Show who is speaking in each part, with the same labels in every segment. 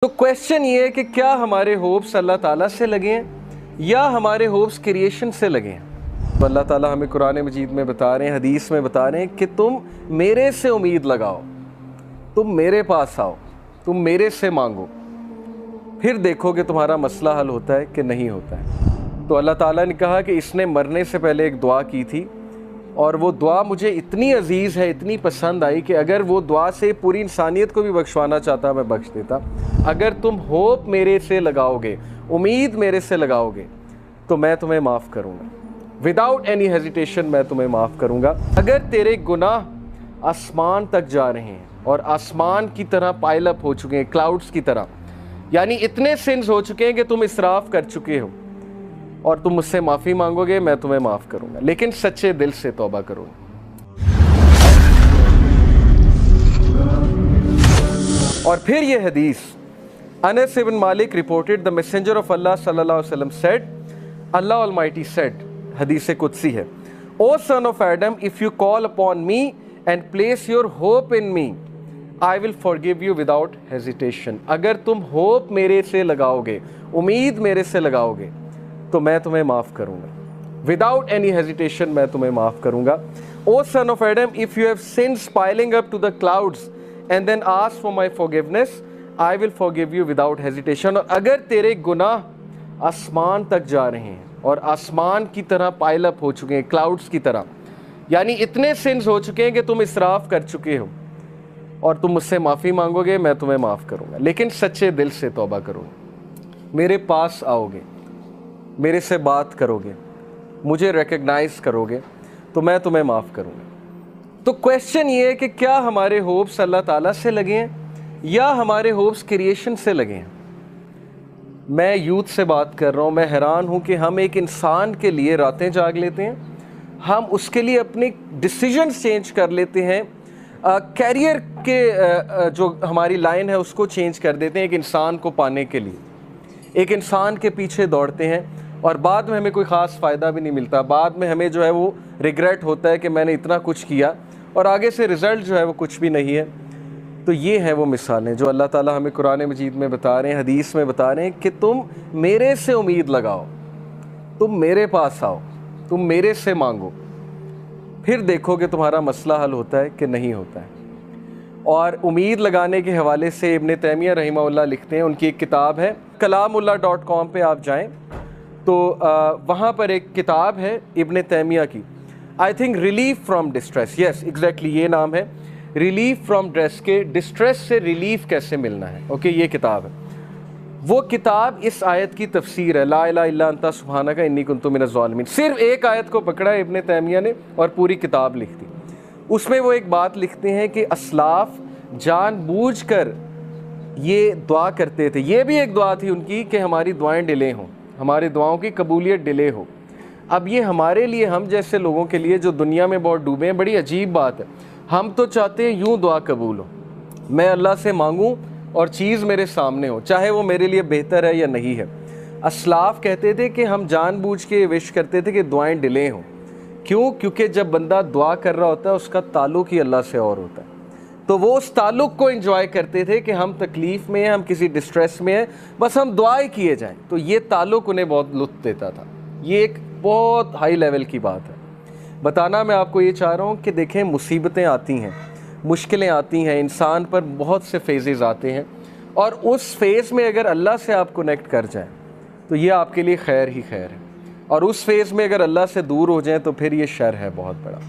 Speaker 1: تو کویشچن یہ ہے کہ کیا ہمارے ہوپس اللہ تعالیٰ سے لگے ہیں یا ہمارے ہوپس کریشن سے لگے ہیں؟ تو اللہ تعالیٰ ہمیں قرآن مجید میں بتا رہے ہیں، حدیث میں بتا رہے ہیں کہ تم میرے سے امید لگاؤ، تم میرے پاس آؤ، تم میرے سے مانگو، پھر دیکھو کہ تمہارا مسئلہ حل ہوتا ہے کہ نہیں ہوتا ہے۔ تو اللہ تعالیٰ نے کہا کہ اس نے مرنے سے پہلے ایک دعا کی تھی، اور وہ دعا مجھے اتنی عزیز ہے، اتنی پسند آئی کہ اگر وہ دعا سے پوری انسانیت کو بھی بخشوانا چاہتا میں بخش دیتا۔ اگر تم ہوپ میرے سے لگاؤ گے، امید میرے سے لگاؤ گے، تو میں تمہیں معاف کروں گا، وداؤٹ اینی ہیزیٹیشن میں تمہیں معاف کروں گا۔ اگر تیرے گناہ آسمان تک جا رہے ہیں اور آسمان کی طرح پائل اپ ہو چکے ہیں، کلاؤڈز کی طرح، یعنی اتنے سنز ہو چکے ہیں کہ تم اسراف کر چکے ہو، اور تم مجھ سے معافی مانگو گے، میں تمہیں معاف کروں گا، لیکن سچے دل سے توبہ کرو گے۔ اور پھر یہ حدیث، انس بن مالک reported the messenger of Allah صلی اللہ علیہ وسلم said, Allah Almighty said، حدیث قدسی ہے، O son of Adam, if you call upon me and place your hope in me, I will forgive you without hesitation۔ اگر تم ہوپ میرے سے لگاؤ گے، امید میرے سے لگاؤ گے، تو میں تمہیں معاف کروں گا، وداؤٹ اینی ہیزیٹیشن میں تمہیں معاف کروں گا۔ O son of Adam, if you have sins piling up to the clouds and then ask for my forgiveness, I will forgive you without hesitation۔ اور اگر تیرے گناہ آسمان تک جا رہے ہیں اور آسمان کی طرح پائل اپ ہو چکے ہیں، کلاؤڈز کی طرح، یعنی اتنے سنز ہو چکے ہیں کہ تم اسراف کر چکے ہو، اور تم مجھ سے معافی مانگو گے، میں تمہیں معاف کروں گا، لیکن سچے دل سے توبہ کرو گے، میرے پاس آؤ گے، میرے سے بات کرو گے، مجھے ریکگنائز کرو گے، تو میں تمہیں معاف کروں گا۔ تو کویشچن یہ ہے کہ کیا ہمارے ہوپس اللہ تعالیٰ سے لگے ہیں یا ہمارے ہوپس کریشن سے لگے ہیں؟ میں یوتھ سے بات کر رہا ہوں، میں حیران ہوں کہ ہم ایک انسان کے لیے راتیں جاگ لیتے ہیں، ہم اس کے لیے اپنے ڈیسیجنز چینج کر لیتے ہیں، کیریئر کے جو ہماری لائن ہے اس کو چینج کر دیتے ہیں ایک انسان کو پانے کے لیے، ایک انسان کے پیچھے دوڑتے ہیں، اور بعد میں ہمیں کوئی خاص فائدہ بھی نہیں ملتا، بعد میں ہمیں جو ہے وہ ریگریٹ ہوتا ہے کہ میں نے اتنا کچھ کیا اور آگے سے رزلٹ جو ہے وہ کچھ بھی نہیں ہے۔ تو یہ ہیں وہ مثالیں جو اللہ تعالیٰ ہمیں قرآن مجید میں بتا رہے ہیں، حدیث میں بتا رہے ہیں کہ تم میرے سے امید لگاؤ، تم میرے پاس آؤ، تم میرے سے مانگو، پھر دیکھو کہ تمہارا مسئلہ حل ہوتا ہے کہ نہیں ہوتا ہے۔ اور امید لگانے کے حوالے سے ابن تیمیہ رحمہ اللہ لکھتے ہیں، ان کی ایک کتاب ہے kalamullah.com پہ آپ جائیں تو وہاں پر ایک کتاب ہے ابن تیمیہ کی، I think relief from distress, yes exactly یہ نام ہے، ریلیف فرام ڈسٹریس، کے ڈسٹریس سے ریلیف کیسے ملنا ہے، اوکے یہ کتاب ہے۔ وہ کتاب اس آیت کی تفسیر ہے، لا الہ الا انت سبحانک انی کنت من الظالمین، صرف ایک آیت کو پکڑا ہے ابن تیمیہ نے اور پوری کتاب لکھ دی۔ اس میں وہ ایک بات لکھتے ہیں کہ اسلاف جان بوجھ کر یہ دعا کرتے تھے، یہ بھی ایک دعا تھی ان کی کہ ہماری دعائیں ڈیلے ہوں، ہماری دعاؤں کی قبولیت ڈیلے ہو۔ اب یہ ہمارے لیے، ہم جیسے لوگوں کے لیے جو دنیا میں بہت ڈوبے ہیں، بڑی عجیب بات ہے۔ ہم تو چاہتے ہیں یوں دعا قبول ہو، میں اللہ سے مانگوں اور چیز میرے سامنے ہو، چاہے وہ میرے لیے بہتر ہے یا نہیں ہے۔ اسلاف کہتے تھے کہ ہم جان بوجھ کے وش کرتے تھے کہ دعائیں ڈیلے ہوں، کیوں؟ کیونکہ جب بندہ دعا کر رہا ہوتا ہے اس کا تعلق ہی اللہ سے اور ہوتا ہے، تو وہ اس تعلق کو انجوائے کرتے تھے کہ ہم تکلیف میں ہیں، ہم کسی ڈسٹریس میں ہیں، بس ہم دعائیں کیے جائیں، تو یہ تعلق انہیں بہت لطف دیتا تھا۔ یہ ایک بہت ہائی لیول کی بات ہے۔ بتانا میں آپ کو یہ چاہ رہا ہوں کہ دیکھیں، مصیبتیں آتی ہیں، مشکلیں آتی ہیں، انسان پر بہت سے فیزز آتے ہیں، اور اس فیز میں اگر اللہ سے آپ کنیکٹ کر جائیں تو یہ آپ کے لیے خیر ہی خیر ہے، اور اس فیز میں اگر اللہ سے دور ہو جائیں تو پھر یہ شر ہے بہت بڑا۔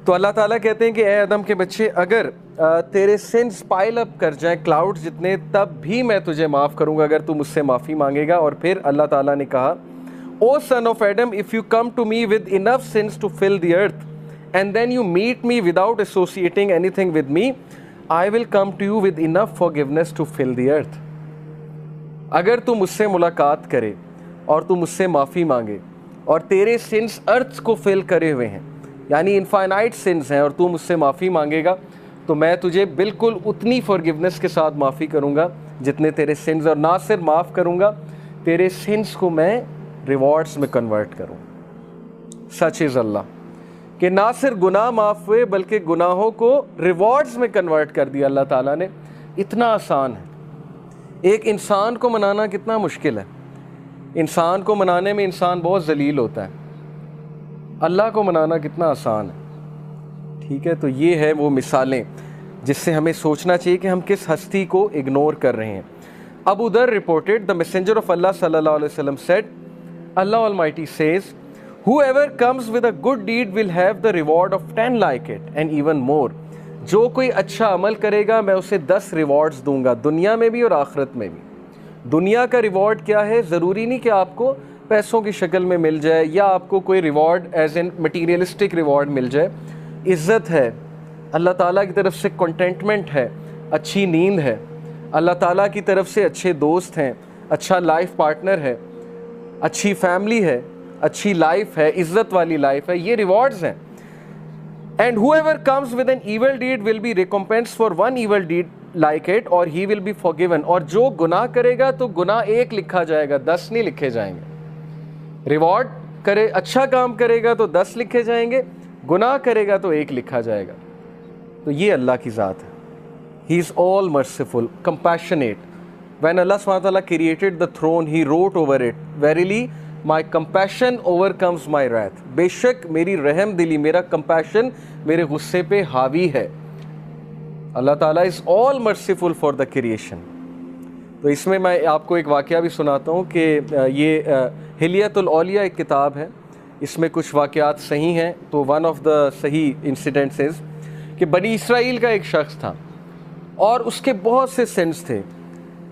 Speaker 1: تو اللہ تعالیٰ کہتے ہیں کہ اے آدم کے بچے، اگر تیرے سنس پائل اپ کر جائیں کلاؤڈ جتنے، تب بھی میں تجھے معاف کروں گا اگر تو مجھ سے معافی مانگے گا۔ اور پھر اللہ تعالیٰ نے کہا، O son of Adam, if you come to me with enough sins to fill the earth, and then you meet me without associating anything with me, I will come to you with enough forgiveness to fill the earth۔ اگر تو مجھ سے ملاقات کرے اور تو مجھ سے معافی مانگے اور تیرے سنس ارتھ کو فل کرے ہوئے ہیں، یعنی انفائنائٹ سنس ہیں، اور تو مجھ سے معافی مانگے گا تو میں تجھے بالکل اتنی فارگیونیس کے ساتھ معافی کروں گا جتنے تیرے سنس، اور نہ صرف معاف کروں گا، تیرے سنس کو میں ریوارڈز میں کنورٹ کروں۔ سچ از اللہ کہ نہ صرف گناہ معاف ہوئے بلکہ گناہوں کو ریوارڈز میں کنورٹ کر دیا اللہ تعالیٰ نے۔ اتنا آسان ہے، ایک انسان کو منانا کتنا مشکل ہے، انسان کو منانے میں انسان بہت ذلیل ہوتا ہے، اللہ کو منانا کتنا آسان ہے، ٹھیک ہے۔ تو یہ ہے وہ مثالیں جس سے ہمیں سوچنا چاہیے کہ ہم کس ہستی کو اگنور کر رہے ہیں۔ ابو ذر reported, the messenger of Allah sallallahu alaihi wasallam said, Allah Almighty says, whoever comes with a good deed will have the reward of 10 like it and even more. جو کوئی اچھا عمل کرے گا میں اسے 10 ریوارڈز دوں گا، دنیا میں بھی اور آخرت میں بھی۔ دنیا کا ریوارڈ کیا ہے؟ ضروری نہیں کہ آپ کو پیسوں کی شکل میں مل جائے یا آپ کو کوئی reward as an materialistic reward مل جائے، عزت ہے، اللہ تعالیٰ کی طرف سے کنٹینٹمنٹ ہے، اچھی نیند ہے، اللہ تعالیٰ کی طرف سے اچھے دوست ہیں، اچھا لائف پارٹنر ہے، اچھی فیملی ہے، اچھی لائف ہے، عزت والی لائف ہے، یہ ریوارڈز ہیں۔ And whoever comes with an evil deed will be recompensed for one evil deed like it or he will be forgiven. اور جو گناہ کرے گا تو گناہ 1 لکھا جائے گا، 10 نہیں لکھے جائیں گے۔ ریوارڈ کرے، اچھا کام کرے گا تو 10 لکھے جائیں گے، گناہ کرے گا تو 1 لکھا جائے گا۔ تو یہ اللہ کی ذات ہے۔ He is all merciful, compassionate. When Allah SWT created the throne, He wrote over it, verily my compassion overcomes my wrath. بے شک میری رحم دلی، میرا compassion میرے غصے پہ حاوی ہے۔ اللہ تعالیٰ is all merciful for the creation. تو اس میں آپ کو ایک واقعہ بھی سناتا ہوں کہ یہ حلیۃ الاولیاء ایک کتاب ہے، اس میں کچھ واقعات صحیح ہیں۔ تو one of the صحیح incidents is کہ بنی اسرائیل کا ایک شخص تھا اور اس کے بہت سے سینس تھے،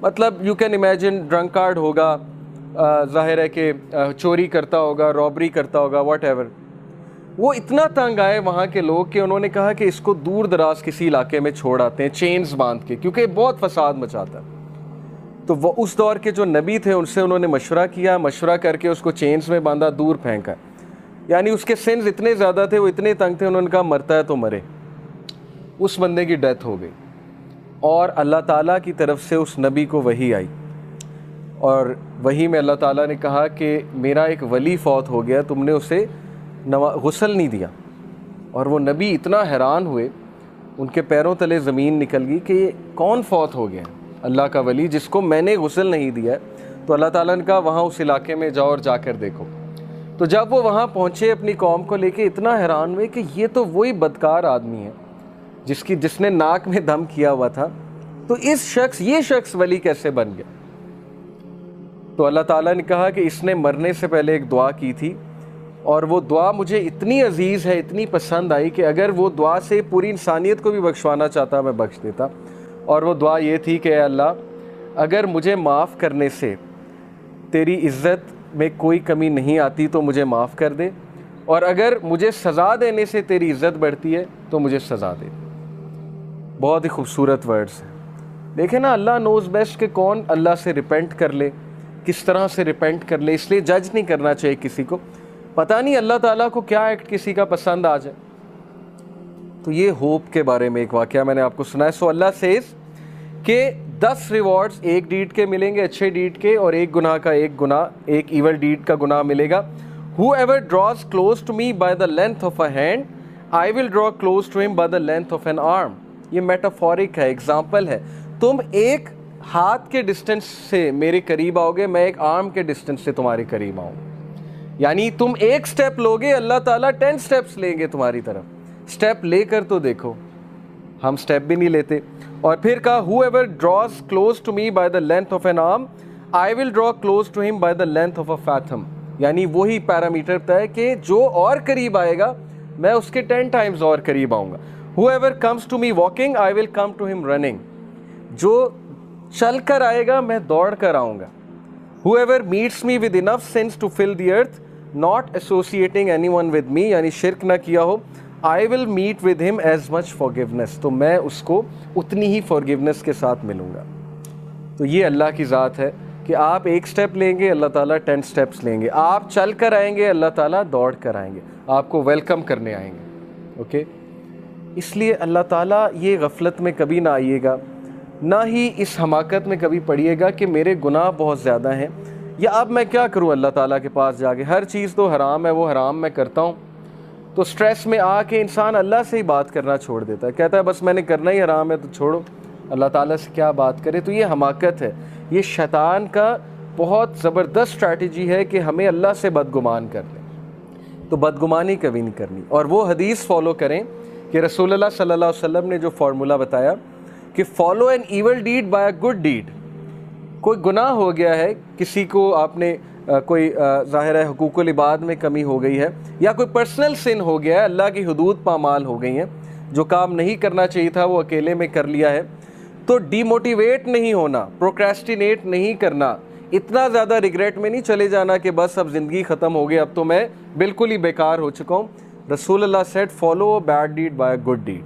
Speaker 1: مطلب یو کین امیجن ڈرنکارڈ ہوگا، ظاہر ہے کہ چوری کرتا ہوگا، رابری کرتا ہوگا، واٹ ایور۔ وہ اتنا تنگ آئے وہاں کے لوگ کہ انہوں نے کہا کہ اس کو دور دراز کسی علاقے میں چھوڑ آتے ہیں چینز باندھ کے، کیونکہ بہت فساد مچاتا ہے۔ تو وہ اس دور کے جو نبی تھے ان سے انہوں نے مشورہ کیا، مشورہ کر کے اس کو چینز میں باندھا، دور پھینکا۔ یعنی اس کے سینس اتنے زیادہ تھے، وہ اتنے تنگ تھے، انہوں نے کہا مرتا ہے تو مرے۔ اس بندے کی ڈیتھ ہو گئی اور اللہ تعالیٰ کی طرف سے اس نبی کو وحی آئی، اور وحی میں اللہ تعالیٰ نے کہا کہ میرا ایک ولی فوت ہو گیا، تم نے اسے غسل نہیں دیا۔ اور وہ نبی اتنا حیران ہوئے، ان کے پیروں تلے زمین نکل گئی کہ یہ کون فوت ہو گیا؟ اللہ کا ولی جس کو میں نے غسل نہیں دیا ہے۔ تو اللہ تعالیٰ نے کہا وہاں اس علاقے میں جاؤ اور جا کر دیکھو۔ تو جب وہ وہاں پہنچے اپنی قوم کو لے کے، اتنا حیران ہوئے کہ یہ تو وہی بدکار آدمی ہے جس نے ناک میں دم کیا ہوا تھا، تو یہ شخص ولی کیسے بن گیا؟ تو اللہ تعالیٰ نے کہا کہ اس نے مرنے سے پہلے ایک دعا کی تھی، اور وہ دعا مجھے اتنی عزیز ہے، اتنی پسند آئی کہ اگر وہ دعا سے پوری انسانیت کو بھی بخشوانا چاہتا میں بخش دیتا۔ اور وہ دعا یہ تھی کہ اے اللہ، اگر مجھے معاف کرنے سے تیری عزت میں کوئی کمی نہیں آتی تو مجھے معاف کر دے، اور اگر مجھے سزا دینے سے تیری عزت بڑھتی ہے تو مجھے سزا دے۔ بہت ہی خوبصورت ورڈز ہیں۔ دیکھیں نا، اللہ نوز بیسٹ کہ کون اللہ سے ریپینٹ کر لے، کس طرح سے ریپینٹ کر لے، اس لیے جج نہیں کرنا چاہیے کسی کو، پتہ نہیں اللہ تعالیٰ کو کیا ایکٹ کسی کا پسند آ جائے۔ تو یہ ہوپ کے بارے میں ایک واقعہ میں نے آپ کو سنا ہے۔ سو اللہ سیز کہ 10 ریوارڈز ایک ڈیڈ کے ملیں گے، اچھے ڈیڈ کے، اور ایک گناہ کا ایک ایول ڈیڈ کا گناہ ملے گا۔ Whoever draws close to me by the length of a hand, I will draw close to him by the length of an arm. یہ میٹافورک ہے، ایگزامپل ہے۔ تم ایک ہاتھ کے ڈسٹنس سے میرے قریب آؤ گے، میں ایک آرم کے ڈسٹنس سے تمہارے قریب آؤں۔ یعنی تم ایک سٹیپ لوگے، اللہ تعالیٰ 10 سٹیپس لیں گے تمہاری طرف۔ سٹیپ لے کر تو دیکھو، ہم سٹیپ بھی نہیں لیتے۔ اور پھر کہا whoever draws close to me by the length of an arm, I will draw close to him by the length of a fathom. یعنی وہی پیرامیٹر ہے کہ جو اور قریب آئے گا میں اس کے 10 ٹائمز اور قریب آؤں گا۔ Whoever comes to me walking, I will come to him running. جو چل کر آئے گا میں دوڑ کر آؤں گا۔ Whoever meets me with enough sins to fill the earth, not associating anyone with me, یعنی شرک نہ کیا ہو، I will meet with him as much forgiveness. تو میں اس کو اتنی ہی forgiveness کے ساتھ ملوں گا۔ تو یہ اللہ کی ذات ہے کہ آپ ایک سٹیپ لیں گے، اللہ تعالیٰ 10 سٹیپس لیں گے۔ آپ چل کر آئیں گے، اللہ تعالیٰ دوڑ کر آئیں گے، آپ کو ویلکم کرنے آئیں گے۔ اوکے، اس لیے اللہ تعالیٰ یہ غفلت میں کبھی نہ آئیے گا، نہ ہی اس حماقت میں کبھی پڑیے گا کہ میرے گناہ بہت زیادہ ہیں، یا اب میں کیا کروں اللہ تعالیٰ کے پاس جا کے، ہر چیز تو حرام ہے، وہ حرام میں کرتا ہوں۔ تو سٹریس میں آ کے انسان اللہ سے ہی بات کرنا چھوڑ دیتا ہے، کہتا ہے بس میں نے کرنا ہی حرام ہے تو چھوڑو، اللہ تعالیٰ سے کیا بات کرے۔ تو یہ حماقت ہے، یہ شیطان کا بہت زبردست اسٹریٹجی ہے کہ ہمیں اللہ سے بدگمان کر لیں. تو بدگمانی کبھی نہیں کرنی, اور وہ حدیث فالو کریں کہ رسول اللہ صلی اللہ علیہ وسلم نے جو فارمولا بتایا کہ follow an evil deed by a good deed. کوئی گناہ ہو گیا ہے, کسی کو آپ نے کوئی ظاہر ہے حقوق العباد میں کمی ہو گئی ہے, یا کوئی پرسنل سن ہو گیا ہے, اللہ کی حدود پامال ہو گئی ہیں, جو کام نہیں کرنا چاہیے تھا وہ اکیلے میں کر لیا ہے, تو ڈی موٹیویٹ نہیں ہونا, پروکریسٹینیٹ نہیں کرنا, اتنا زیادہ ریگریٹ میں نہیں چلے جانا کہ بس اب زندگی ختم ہو گئی, اب تو میں بالکل ہی بیکار ہو چکا ہوں. رسول اللہ said follow bad deed by a good deed,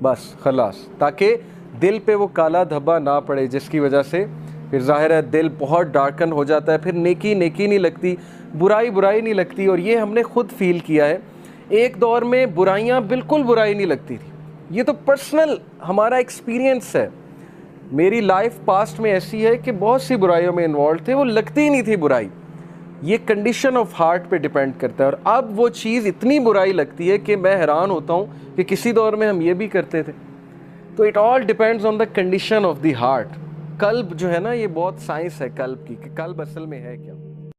Speaker 1: بس خلاص, تاکہ دل پہ وہ کالا دھبا نہ پڑے جس کی وجہ سے پھر ظاہر ہے دل بہت ڈارکن ہو جاتا ہے, پھر نیکی نہیں لگتی, برائی نہیں لگتی. اور یہ ہم نے خود فیل کیا ہے, ایک دور میں برائیاں بالکل برائی نہیں لگتی تھی. یہ تو پرسنل ہمارا ایکسپیرینس ہے. میری لائف پاسٹ میں ایسی ہے کہ بہت سی برائیوں میں انوالو تھے, وہ لگتی ہی نہیں تھی برائی. یہ کنڈیشن آف ہارٹ پہ ڈیپینڈ کرتا ہے, اور اب وہ چیز اتنی برائی لگتی ہے کہ میں حیران ہوتا ہوں کہ کسی دور میں ہم یہ بھی کرتے تھے. تو it all depends on the condition of the heart. قلب جو ہے نا, یہ بہت سائنس ہے قلب کی, کہ قلب اصل میں ہے کیا.